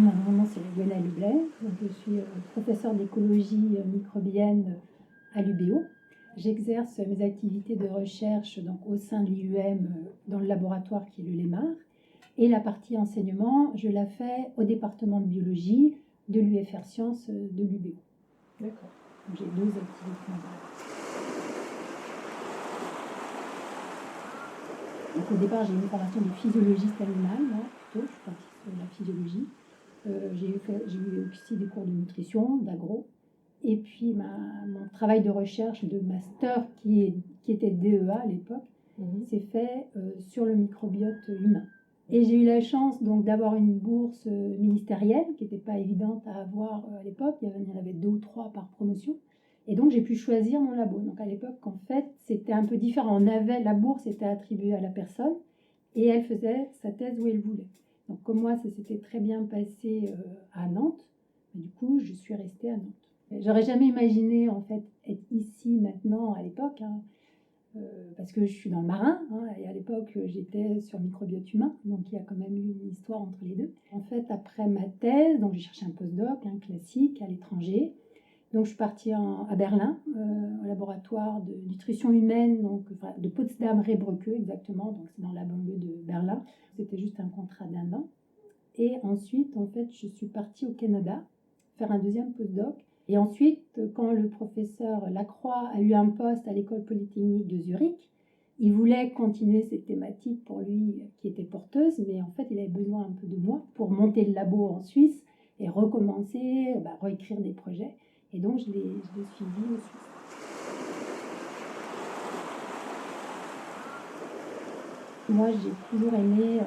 mon nom c'est Lionel Hublay, donc je suis professeure d'écologie microbienne à l'UBO. J'exerce mes activités de recherche donc, au sein de l'IUM dans le laboratoire qui est le LEMAR. Et la partie enseignement, je la fais au département de biologie de l'UFR Sciences de l'UBO. D'accord. Donc, j'ai 2 activités. Donc, au départ, j'ai une formation de physiologiste animale, moi, plutôt, je suis partie sur la physiologie. J'ai eu aussi des cours de nutrition, d'agro. Et puis, mon travail de recherche de master, qui était DEA à l'époque, s'est fait sur le microbiote humain. Et j'ai eu la chance donc d'avoir une bourse ministérielle, qui n'était pas évidente à avoir à l'époque. Il y en avait 2 ou 3 par promotion. Et donc, j'ai pu choisir mon labo. Donc, à l'époque, en fait, c'était un peu différent. La bourse était attribuée à la personne et elle faisait sa thèse où elle voulait. Donc, comme moi, ça s'était très bien passé à Nantes, du coup, je suis restée à Nantes. J'aurais jamais imaginé, en fait, être ici maintenant, à l'époque, parce que je suis dans le marin, et à l'époque, j'étais sur le microbiote humain, donc il y a quand même eu une histoire entre les deux. En fait, après ma thèse, donc j'ai cherché un postdoc, classique, à l'étranger. Donc, je suis partie à Berlin, au laboratoire de nutrition humaine, donc, de Potsdam-Rehbrücke exactement, donc c'est dans la banlieue de Berlin. C'était juste un contrat d'1 an. Et ensuite, en fait, je suis partie au Canada faire un 2e postdoc. Et ensuite, quand le professeur Lacroix a eu un poste à l'école polytechnique de Zurich, il voulait continuer cette thématique pour lui qui était porteuse, mais en fait, il avait besoin un peu de moi pour monter le labo en Suisse et recommencer, réécrire des projets. Et donc, je l'ai suivi au Suisse. Moi, j'ai toujours aimé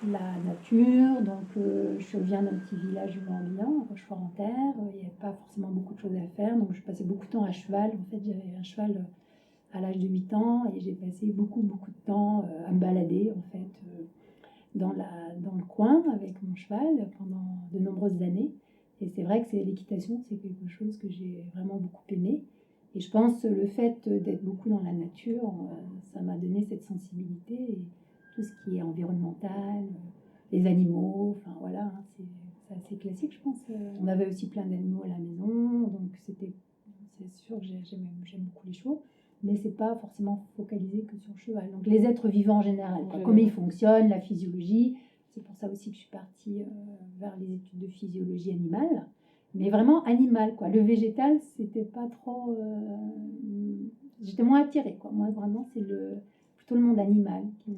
la nature, donc je viens d'un petit village du Morbihan, Rochefort-en-Terre. Il n'y avait pas forcément beaucoup de choses à faire, donc je passais beaucoup de temps à cheval. En fait, j'avais un cheval à l'âge de 8 ans et j'ai passé beaucoup de temps à me balader, en fait, dans le coin avec mon cheval pendant de nombreuses années. Et c'est vrai que l'équitation, c'est quelque chose que j'ai vraiment beaucoup aimé. Et je pense que le fait d'être beaucoup dans la nature, ça m'a donné cette sensibilité. Et tout ce qui est environnemental, les animaux, enfin voilà, c'est assez classique, je pense. On avait aussi plein d'animaux à la maison, donc c'est sûr que j'aime beaucoup les chevaux. Mais c'est pas forcément focalisé que sur le cheval. Donc les êtres vivants en général, comment ils fonctionnent, la physiologie. C'est pour ça aussi que je suis partie vers les études de physiologie animale, mais vraiment animale, quoi. Le végétal, c'était pas trop. J'étais moins attirée, quoi. Moi, vraiment, c'est plutôt le monde animal qui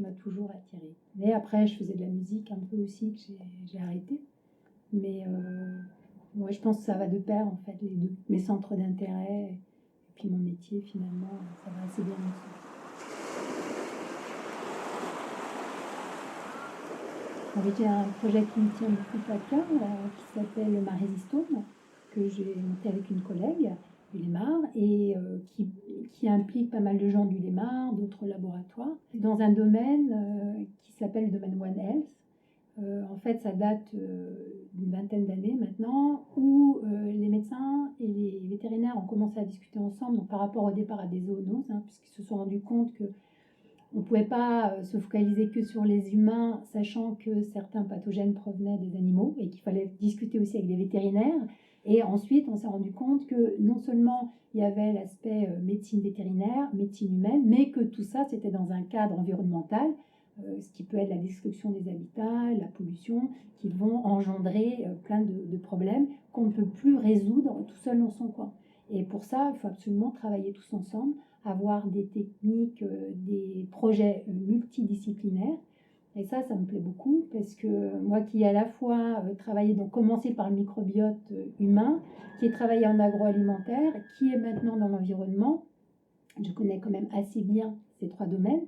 m'a toujours attirée. Mais après, je faisais de la musique un peu aussi que j'ai arrêté. Mais moi, je pense que ça va de pair, en fait, les deux. Mes centres d'intérêt. Puis mon métier, finalement, ça va assez bien ensemble. J'ai un projet qui me tient beaucoup à cœur, qui s'appelle Ma Résistome, que j'ai monté avec une collègue du LEMAR et qui implique pas mal de gens du LEMAR, d'autres laboratoires, dans un domaine qui s'appelle le domaine One Health. En fait, ça date d'une vingtaine d'années maintenant, où les médecins et les vétérinaires ont commencé à discuter ensemble, donc par rapport au départ à des zoonoses, puisqu'ils se sont rendus compte qu'on ne pouvait pas se focaliser que sur les humains, sachant que certains pathogènes provenaient des animaux, et qu'il fallait discuter aussi avec les vétérinaires. Et ensuite, on s'est rendu compte que non seulement il y avait l'aspect médecine vétérinaire, médecine humaine, mais que tout ça, c'était dans un cadre environnemental, ce qui peut être la destruction des habitats, la pollution, qui vont engendrer plein de problèmes qu'on ne peut plus résoudre tout seul dans son coin. Et pour ça, il faut absolument travailler tous ensemble, avoir des techniques, des projets multidisciplinaires. Et ça me plaît beaucoup parce que moi qui ai à la fois travaillé, donc commencé par le microbiote humain, qui ai travaillé en agroalimentaire, qui est maintenant dans l'environnement, je connais quand même assez bien ces 3 domaines.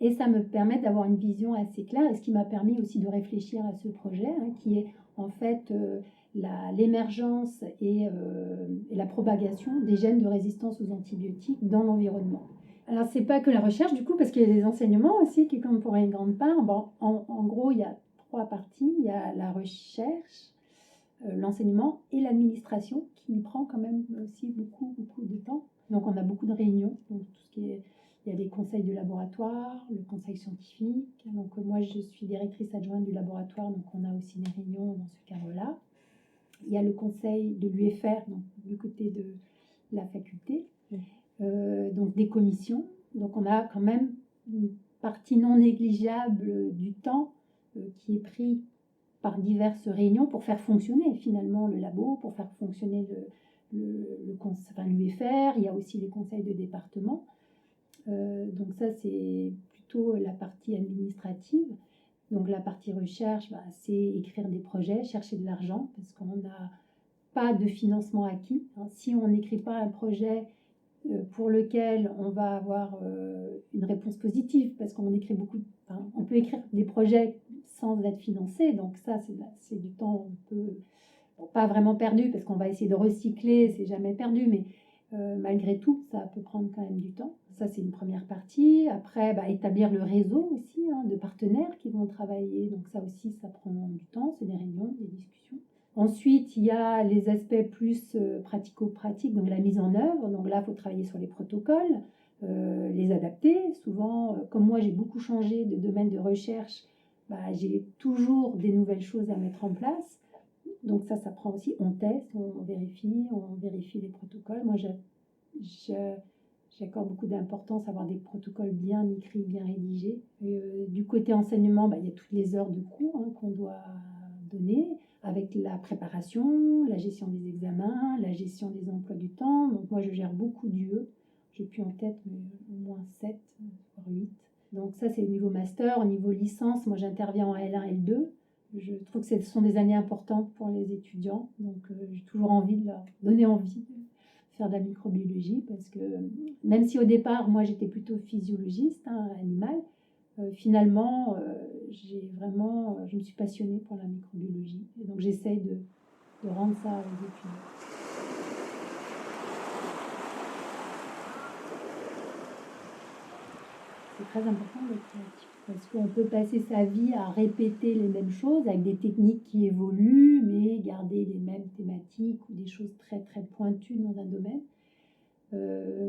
Et ça me permet d'avoir une vision assez claire, et ce qui m'a permis aussi de réfléchir à ce projet, qui est en fait l'émergence et la propagation des gènes de résistance aux antibiotiques dans l'environnement. Alors, c'est pas que la recherche, du coup, parce qu'il y a des enseignements aussi qui comptent pour une grande part. Bon, en gros, il y a 3 parties. Il y a la recherche, l'enseignement et l'administration, qui prend quand même aussi beaucoup de temps. Donc, on a beaucoup de réunions. Donc, il il y a les conseils de laboratoire, le conseil scientifique. Donc moi, je suis directrice adjointe du laboratoire, donc on a aussi des réunions dans ce cadre-là. Il y a le conseil de l'UFR, donc du côté de la faculté, donc des commissions. Donc on a quand même une partie non négligeable du temps qui est pris par diverses réunions pour faire fonctionner finalement le labo, pour faire fonctionner l'UFR. Il y a aussi les conseils de département. Donc ça, c'est plutôt la partie administrative. Donc la partie recherche, c'est écrire des projets, chercher de l'argent, parce qu'on n'a pas de financement acquis. Si on n'écrit pas un projet pour lequel on va avoir une réponse positive, parce qu'on écrit on peut écrire des projets sans être financé, donc ça, c'est du temps un peu, pas vraiment perdu, parce qu'on va essayer de recycler, c'est jamais perdu, mais malgré tout, ça peut prendre quand même du temps. Ça, c'est une première partie. Après, établir le réseau aussi de partenaires qui vont travailler. Donc ça aussi, ça prend du temps. C'est des réunions, des discussions. Ensuite, il y a les aspects plus pratico-pratiques, donc la mise en œuvre. Donc là, il faut travailler sur les protocoles, les adapter. Souvent, comme moi, j'ai beaucoup changé de domaine de recherche, j'ai toujours des nouvelles choses à mettre en place. Donc ça prend aussi, on teste, on vérifie les protocoles. Moi, j'accorde beaucoup d'importance à avoir des protocoles bien écrits, bien rédigés. Du côté enseignement, il y a toutes les heures de cours qu'on doit donner, avec la préparation, la gestion des examens, la gestion des emplois du temps. Donc moi, je gère beaucoup d'UE. J'ai plus en tête, mais au moins 7, voire 8. Donc ça, c'est au niveau master. Au niveau licence, moi, j'interviens en L1, L2. Je trouve que ce sont des années importantes pour les étudiants, donc j'ai toujours envie de leur donner envie de faire de la microbiologie, parce que même si au départ, moi j'étais plutôt physiologiste, animal, finalement, je me suis passionnée pour la microbiologie, et donc j'essaye de rendre ça aux étudiants. C'est très important d'être créatif, parce qu'on peut passer sa vie à répéter les mêmes choses avec des techniques qui évoluent, mais garder les mêmes thématiques ou des choses très très pointues dans un domaine.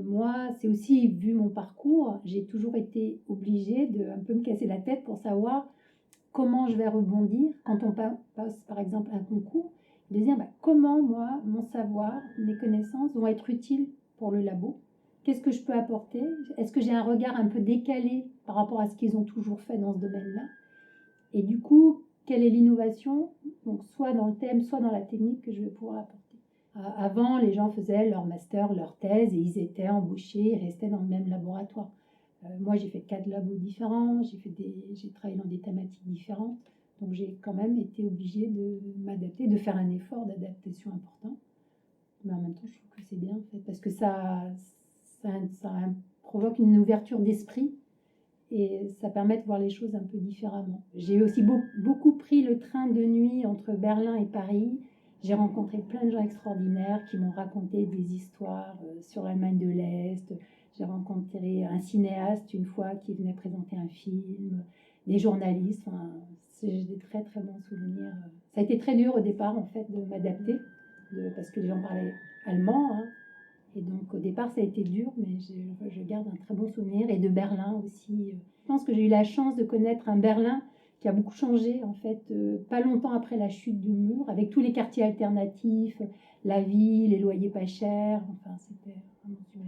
Moi, c'est aussi, vu mon parcours, j'ai toujours été obligée de un peu me casser la tête pour savoir comment je vais rebondir quand on passe par exemple un concours, de dire comment moi, mon savoir, mes connaissances vont être utiles pour le labo. Qu'est-ce que je peux apporter? Est-ce que j'ai un regard un peu décalé par rapport à ce qu'ils ont toujours fait dans ce domaine-là? Et du coup, quelle est l'innovation? Donc, soit dans le thème, soit dans la technique que je vais pouvoir apporter. Avant, les gens faisaient leur master, leur thèse, et ils étaient embauchés, ils restaient dans le même laboratoire. Moi, j'ai fait 4 labos différents, j'ai travaillé dans des thématiques différentes. Donc, j'ai quand même été obligée de m'adapter, de faire un effort d'adaptation important. Mais en même temps, je trouve que c'est bien, en fait, parce que ça provoque une ouverture d'esprit et ça permet de voir les choses un peu différemment. J'ai aussi beaucoup pris le train de nuit entre Berlin et Paris. J'ai rencontré plein de gens extraordinaires qui m'ont raconté des histoires sur l'Allemagne de l'Est. J'ai rencontré un cinéaste une fois qui venait présenter un film, des journalistes. J'ai des très très bons souvenirs. Ça a été très dur au départ en fait de m'adapter parce que les gens parlaient allemand. Et donc au départ ça a été dur, mais je garde un très bon souvenir. Et de Berlin aussi. Je pense que j'ai eu la chance de connaître un Berlin qui a beaucoup changé en fait, pas longtemps après la chute du mur, avec tous les quartiers alternatifs, la vie, les loyers pas chers. Enfin, c'était vraiment super.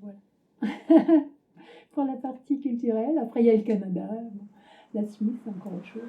Voilà. Pour la partie culturelle. Après il y a le Canada, la Suisse, c'est encore autre chose.